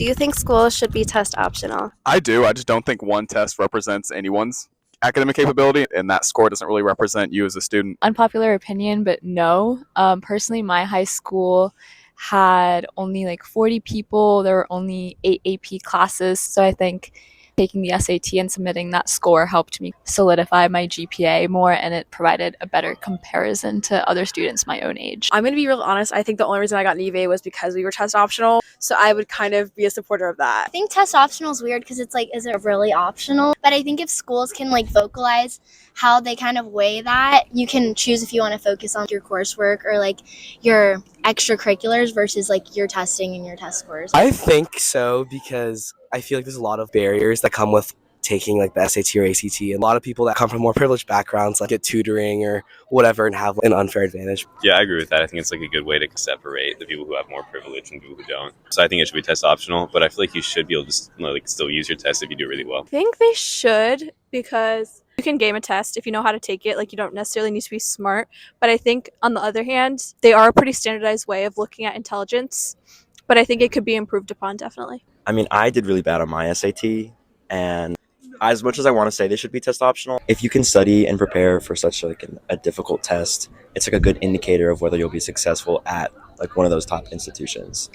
Do you think schools should be test optional? I do. I just don't think one test represents anyone's academic capability, and that score doesn't really represent you as a student. Unpopular opinion, but no. Personally, my high school had only like 40 people. There were only 8 AP classes. So I think taking the SAT and submitting that score helped me solidify my GPA more, and it provided a better comparison to other students my own age. I'm going to be real honest. I think the only reason I got an UVA was because we were test optional. So I would kind of be a supporter of that. I think test optional is weird because it's like, is it really optional? But I think if schools can like vocalize how they kind of weigh that, you can choose if you want to focus on your coursework or like your extracurriculars versus like your testing and your test scores. I think so because I feel like there's a lot of barriers that come with taking like the SAT or ACT. And a lot of people that come from more privileged backgrounds like get tutoring or whatever and have an unfair advantage. Yeah, I agree with that. I think it's like a good way to separate the people who have more privilege and people who don't. So I think it should be test optional, but I feel like you should be able to like still use your test if you do really well. I think they should because you can game a test if you know how to take it. Like, you don't necessarily need to be smart. But I think on the other hand, they are a pretty standardized way of looking at intelligence. But I think it could be improved upon, definitely. I mean, I did really bad on my SAT, and as much as I want to say they should be test optional, if you can study and prepare for such like a difficult test, it's like a good indicator of whether you'll be successful at like one of those top institutions.